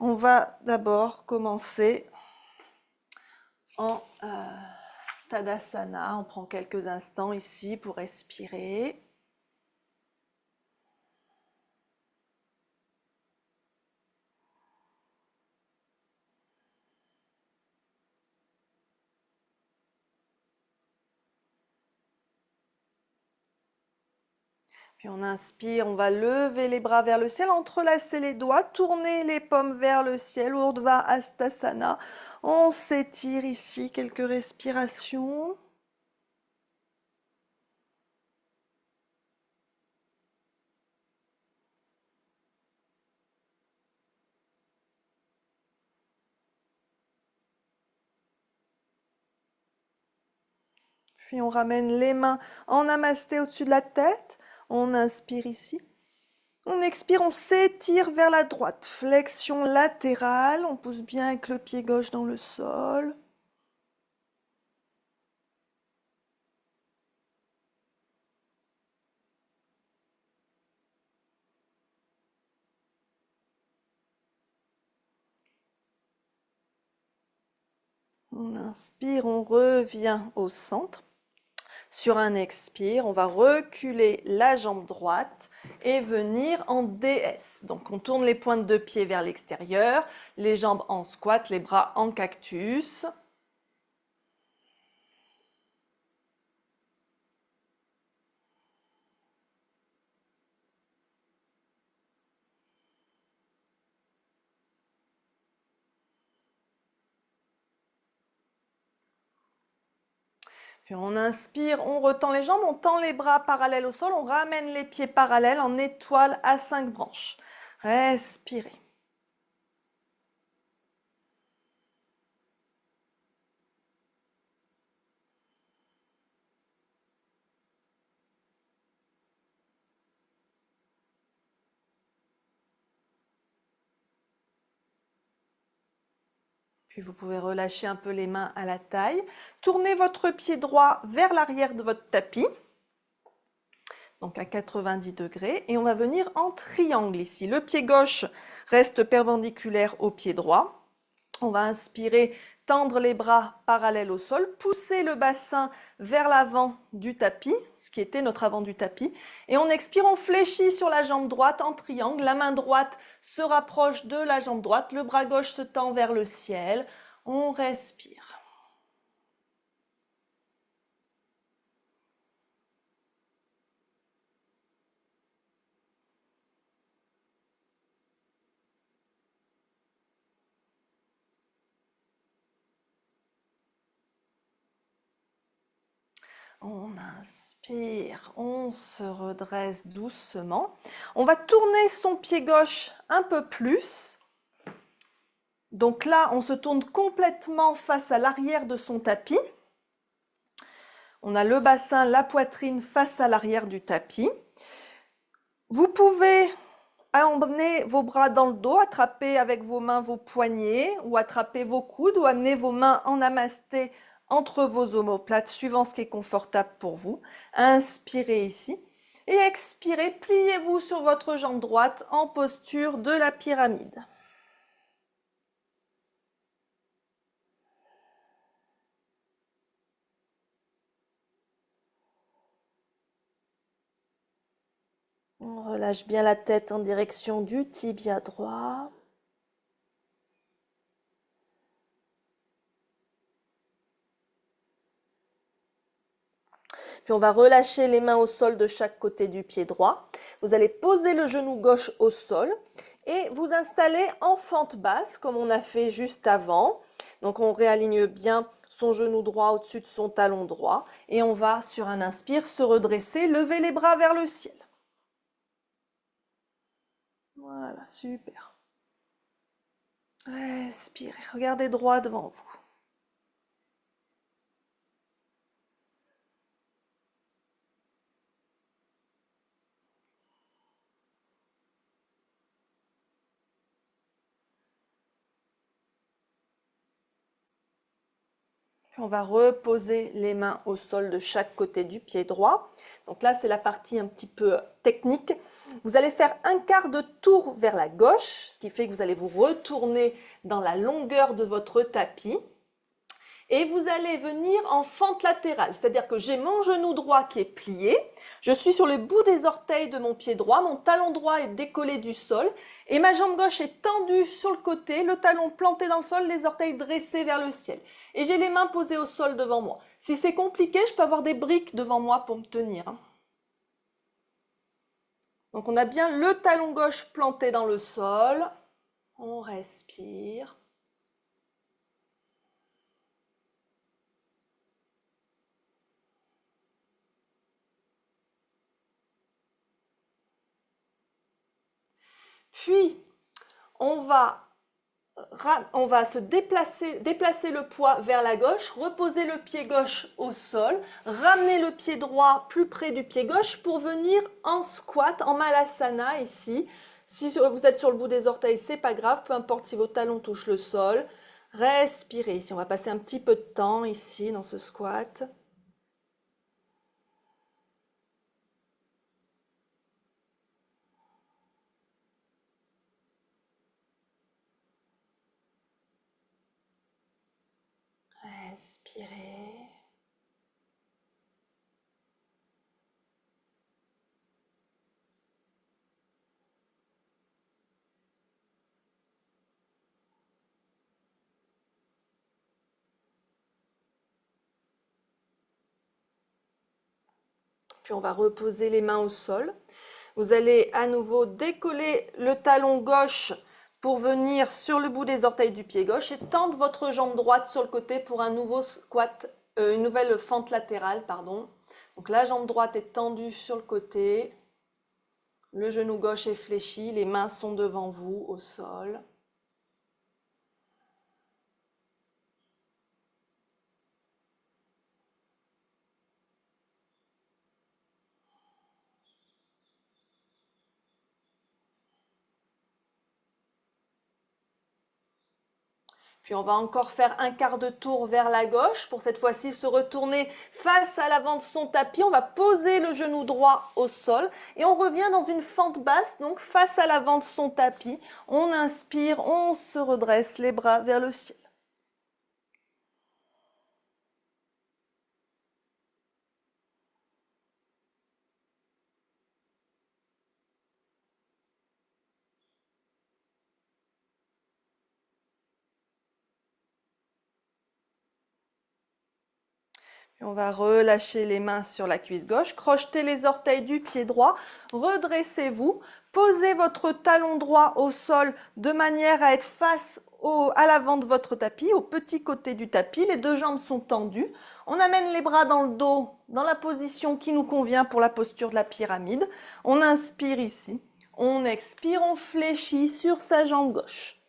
On va d'abord commencer en Tadasana. On prend quelques instants ici pour respirer. Puis on inspire, on va lever les bras vers le ciel, entrelacer les doigts, tourner les paumes vers le ciel, Urdhva Hastasana. On s'étire ici, quelques respirations. Puis on ramène les mains en namasté au-dessus de la tête. On inspire ici. On expire, on s'étire vers la droite. Flexion latérale. On pousse bien avec le pied gauche dans le sol. On inspire, on revient au centre. Sur un expire, on va reculer la jambe droite et venir en DS. Donc on tourne les pointes de pied vers l'extérieur, les jambes en squat, les bras en cactus. Puis on inspire, on retend les jambes, on tend les bras parallèles au sol, on ramène les pieds parallèles en étoile à 5 branches. Respirez. Puis vous pouvez relâcher un peu les mains à la taille. Tournez votre pied droit vers l'arrière de votre tapis. Donc à 90 degrés. Et on va venir en triangle ici. Le pied gauche reste perpendiculaire au pied droit. On va inspirer, tendre les bras parallèles au sol, pousser le bassin vers l'avant du tapis, ce qui était notre avant du tapis. Et on expire, on fléchit sur la jambe droite en triangle. La main droite se rapproche de la jambe droite. Le bras gauche se tend vers le ciel. On respire. On inspire, on se redresse doucement. On va tourner son pied gauche un peu plus. Donc là, on se tourne complètement face à l'arrière de son tapis. On a le bassin, la poitrine face à l'arrière du tapis. Vous pouvez emmener vos bras dans le dos, attraper avec vos mains vos poignets ou attraper vos coudes ou amener vos mains en namasté entre vos omoplates, suivant ce qui est confortable pour vous. Inspirez ici et expirez, pliez-vous sur votre jambe droite en posture de la pyramide. On relâche bien la tête en direction du tibia droit. Puis on va relâcher les mains au sol de chaque côté du pied droit. Vous allez poser le genou gauche au sol et vous installer en fente basse comme on a fait juste avant. Donc on réaligne bien son genou droit au-dessus de son talon droit et on va sur un inspire se redresser, lever les bras vers le ciel. Voilà, super. Respirez, regardez droit devant vous. Puis on va reposer les mains au sol de chaque côté du pied droit. Donc là, c'est la partie un petit peu technique. Vous allez faire un quart de tour vers la gauche, ce qui fait que vous allez vous retourner dans la longueur de votre tapis. Et vous allez venir en fente latérale, c'est-à-dire que j'ai mon genou droit qui est plié, je suis sur le bout des orteils de mon pied droit, mon talon droit est décollé du sol et ma jambe gauche est tendue sur le côté, le talon planté dans le sol, les orteils dressés vers le ciel. Et j'ai les mains posées au sol devant moi. Si c'est compliqué, je peux avoir des briques devant moi pour me tenir. Donc on a bien le talon gauche planté dans le sol, on respire. Puis, on va se déplacer le poids vers la gauche, reposer le pied gauche au sol, ramener le pied droit plus près du pied gauche pour venir en squat, en malasana ici. Si vous êtes sur le bout des orteils, c'est pas grave, peu importe si vos talons touchent le sol. Respirez ici, on va passer un petit peu de temps ici dans ce squat. Respirez. Puis on va reposer les mains au sol. Vous allez à nouveau décoller le talon gauche pour venir sur le bout des orteils du pied gauche et tendre votre jambe droite sur le côté pour un nouveau squat, une nouvelle fente latérale, pardon. Donc la jambe droite est tendue sur le côté, le genou gauche est fléchi, les mains sont devant vous au sol. Puis on va encore faire un quart de tour vers la gauche pour cette fois-ci se retourner face à l'avant de son tapis. On va poser le genou droit au sol et on revient dans une fente basse, donc face à l'avant de son tapis. On inspire, on se redresse les bras vers le ciel. On va relâcher les mains sur la cuisse gauche, crocheter les orteils du pied droit, redressez-vous, posez votre talon droit au sol de manière à être face à l'avant de votre tapis, au petit côté du tapis, les deux jambes sont tendues. On amène les bras dans le dos, dans la position qui nous convient pour la posture de la pyramide. On inspire ici, on expire, on fléchit sur sa jambe gauche.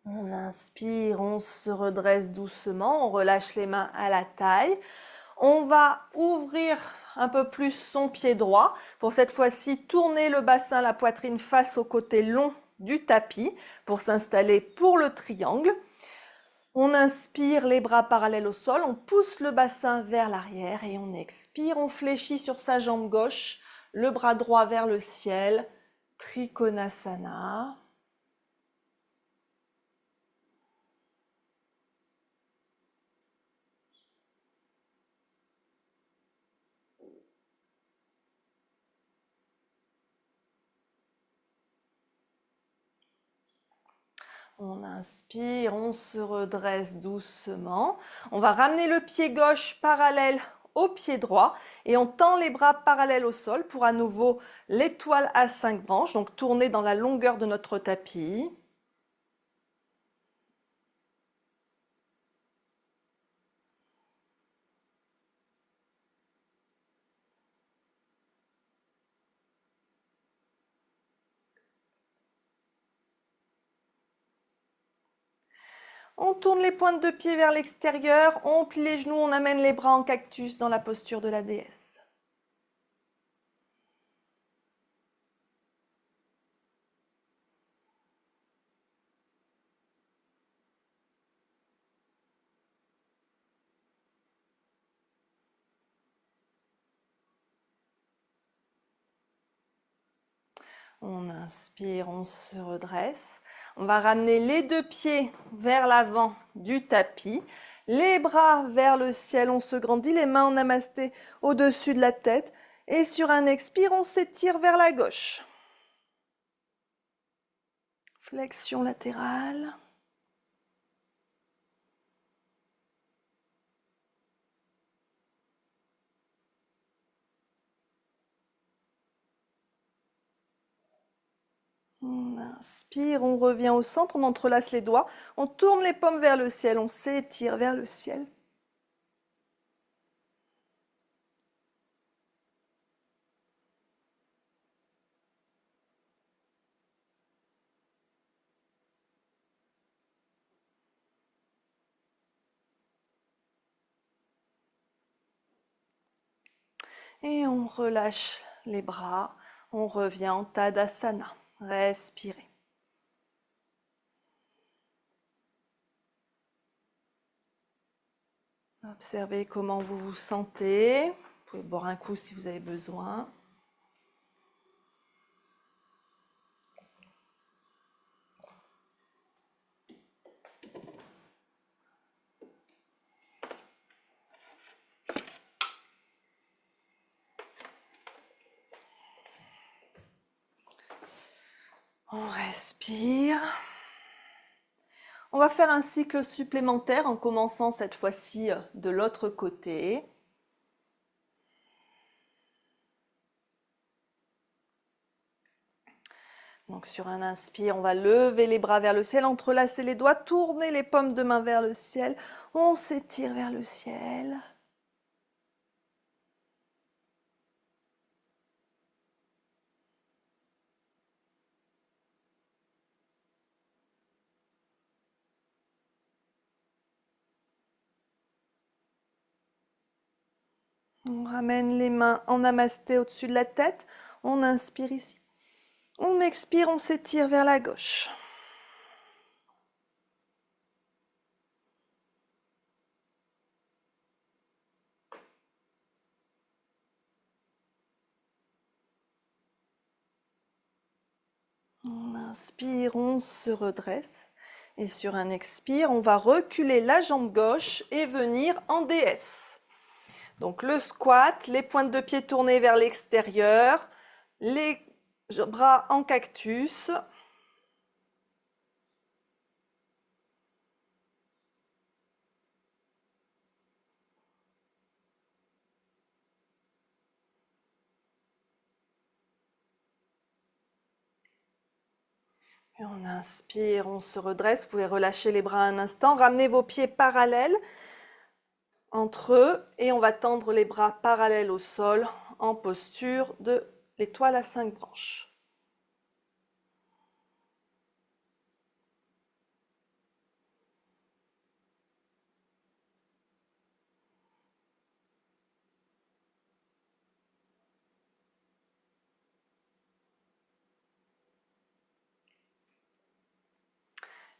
On inspire, on se redresse doucement, on relâche les mains à la taille. On va ouvrir un peu plus son pied droit. Pour cette fois-ci, tourner le bassin, la poitrine face au côté long du tapis pour s'installer pour le triangle. On inspire, les bras parallèles au sol, on pousse le bassin vers l'arrière et on expire, on fléchit sur sa jambe gauche, le bras droit vers le ciel, Trikonasana. On inspire, on se redresse doucement. On va ramener le pied gauche parallèle au pied droit et on tend les bras parallèles au sol pour à nouveau l'étoile à 5 branches, donc tourner dans la longueur de notre tapis. On tourne les pointes de pied vers l'extérieur, on plie les genoux, on amène les bras en cactus dans la posture de la déesse. On inspire, on se redresse. On va ramener les deux pieds vers l'avant du tapis. Les bras vers le ciel, on se grandit, les mains en namasté au-dessus de la tête. Et sur un expire, on s'étire vers la gauche. Flexion latérale. On inspire, on revient au centre, on entrelace les doigts, on tourne les paumes vers le ciel, on s'étire vers le ciel. Et on relâche les bras, on revient en Tadasana. Respirez. Observez comment vous vous sentez. Vous pouvez boire un coup si vous avez besoin. On respire. On va faire un cycle supplémentaire en commençant cette fois-ci de l'autre côté. Donc sur un inspire, on va lever les bras vers le ciel, entrelacer les doigts, tourner les paumes de main vers le ciel. On s'étire vers le ciel. On ramène les mains en namasté au-dessus de la tête. On inspire ici. On expire, on s'étire vers la gauche. On inspire, on se redresse. Et sur un expire, on va reculer la jambe gauche et venir en déesse. Donc le squat, les pointes de pied tournées vers l'extérieur, les bras en cactus. Et on inspire, on se redresse. Vous pouvez relâcher les bras un instant. Ramenez vos pieds parallèles entre eux et on va tendre les bras parallèles au sol en posture de l'étoile à 5 branches.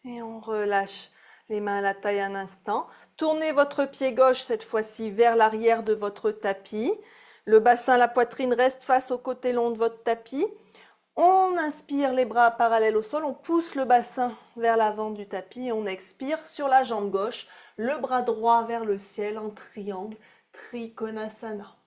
Et on relâche les mains à la taille un instant. Tournez votre pied gauche cette fois-ci vers l'arrière de votre tapis. Le bassin, la poitrine reste face au côté long de votre tapis. On inspire les bras parallèles au sol, on pousse le bassin vers l'avant du tapis et on expire sur la jambe gauche, le bras droit vers le ciel en triangle, Trikonasana.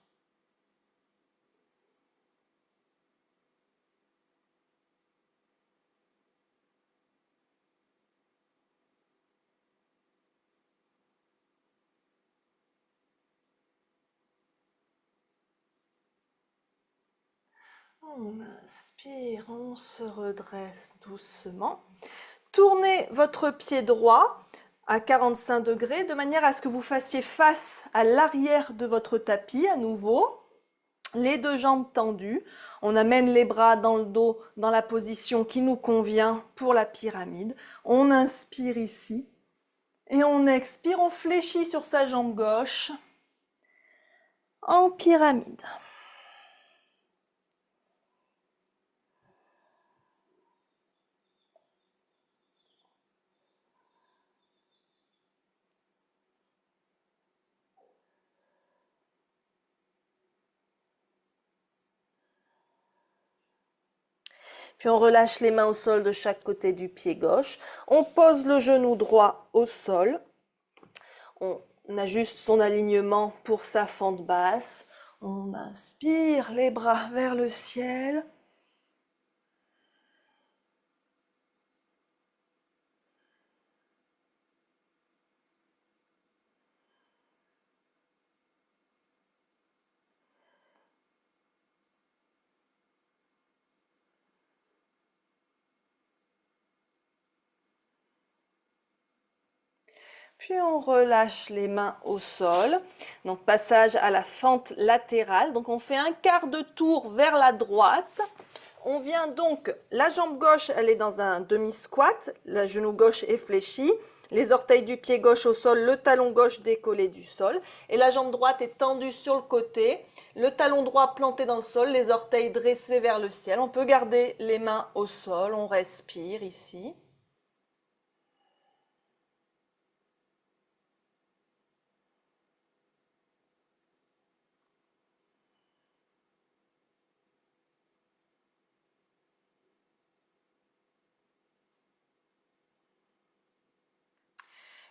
On inspire, on se redresse doucement. Tournez votre pied droit à 45 degrés de manière à ce que vous fassiez face à l'arrière de votre tapis à nouveau. Les deux jambes tendues. On amène les bras dans le dos dans la position qui nous convient pour la pyramide. On inspire ici. Et on expire, on fléchit sur sa jambe gauche en pyramide. Puis on relâche les mains au sol de chaque côté du pied gauche. On pose le genou droit au sol. On ajuste son alignement pour sa fente basse. On inspire les bras vers le ciel. Puis on relâche les mains au sol. Donc passage à la fente latérale. Donc on fait un quart de tour vers la droite. On vient donc, la jambe gauche, elle est dans un demi-squat. Le genou gauche est fléchi. Les orteils du pied gauche au sol, le talon gauche décollé du sol. Et la jambe droite est tendue sur le côté. Le talon droit planté dans le sol, les orteils dressés vers le ciel. On peut garder les mains au sol. On respire ici.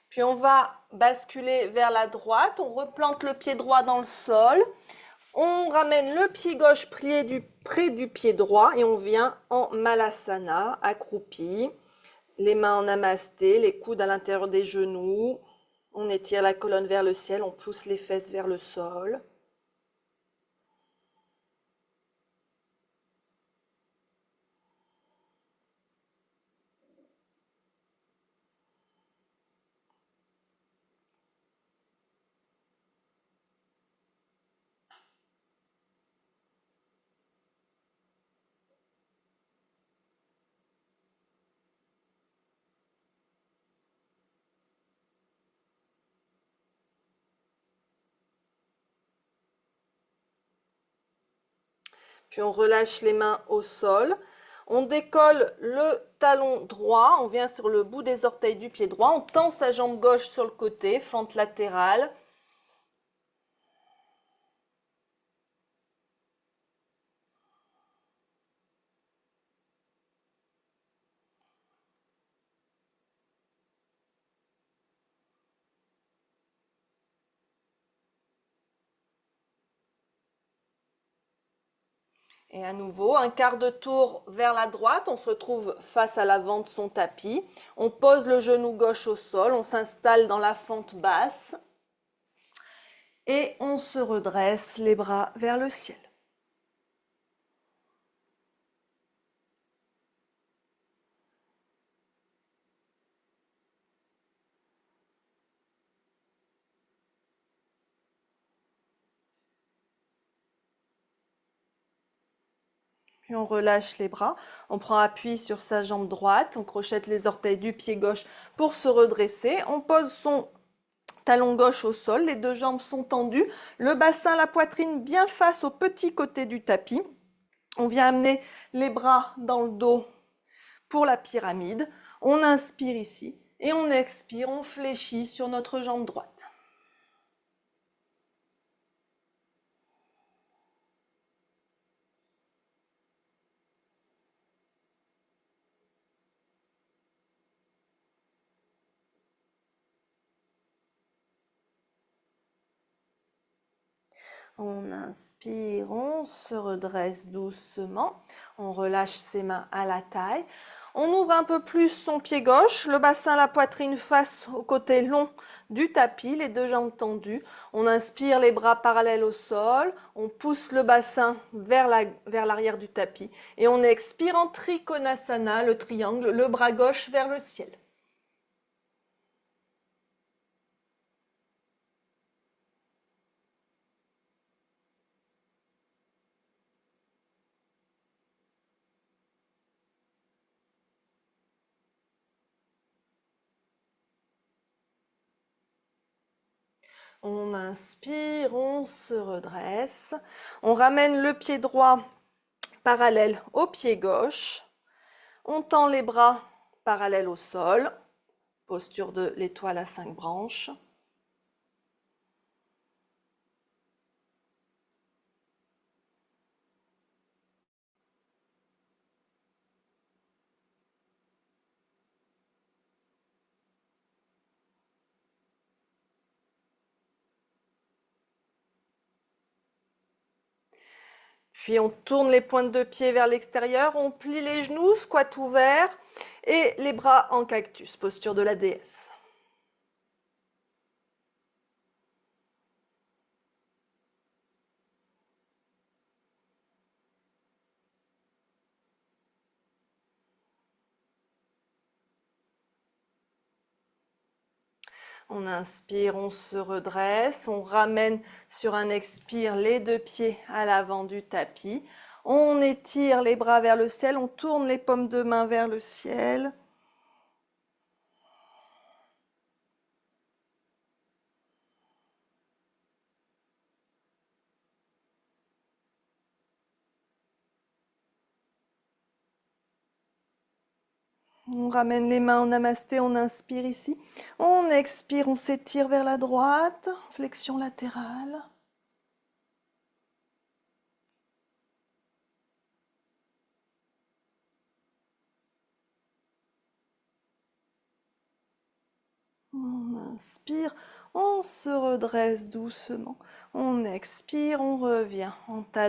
Puis on va basculer vers la droite, on replante le pied droit dans le sol, on ramène le pied gauche près du pied droit et on vient en Malasana, accroupi, les mains en namasté, les coudes à l'intérieur des genoux, on étire la colonne vers le ciel, on pousse les fesses vers le sol. Puis on relâche les mains au sol. On décolle le talon droit, on vient sur le bout des orteils du pied droit, on tend sa jambe gauche sur le côté, fente latérale. Et à nouveau, un quart de tour vers la droite, on se retrouve face à l'avant de son tapis. On pose le genou gauche au sol, on s'installe dans la fente basse et on se redresse les bras vers le ciel. Puis on relâche les bras, on prend appui sur sa jambe droite, on crochette les orteils du pied gauche pour se redresser. On pose son talon gauche au sol, les deux jambes sont tendues, le bassin, la poitrine bien face au petit côté du tapis. On vient amener les bras dans le dos pour la pyramide. On inspire ici et on expire, on fléchit sur notre jambe droite. On inspire, on se redresse doucement, on relâche ses mains à la taille. On ouvre un peu plus son pied gauche, le bassin, la poitrine face au côté long du tapis, les deux jambes tendues. On inspire les bras parallèles au sol, on pousse le bassin vers l'arrière du tapis et on expire en Trikonasana, le triangle, le bras gauche vers le ciel. On inspire, on se redresse. On ramène le pied droit parallèle au pied gauche. On tend les bras parallèles au sol. Posture de l'étoile à 5 branches. Puis on tourne les pointes de pied vers l'extérieur, on plie les genoux, squat ouvert et les bras en cactus, posture de la déesse. On inspire, on se redresse, on ramène sur un expire les deux pieds à l'avant du tapis. On étire les bras vers le ciel, on tourne les paumes de main vers le ciel. On ramène les mains en namasté, on inspire ici. On expire, on s'étire vers la droite, flexion latérale. On inspire, on se redresse doucement. On expire, on revient en Tadasana.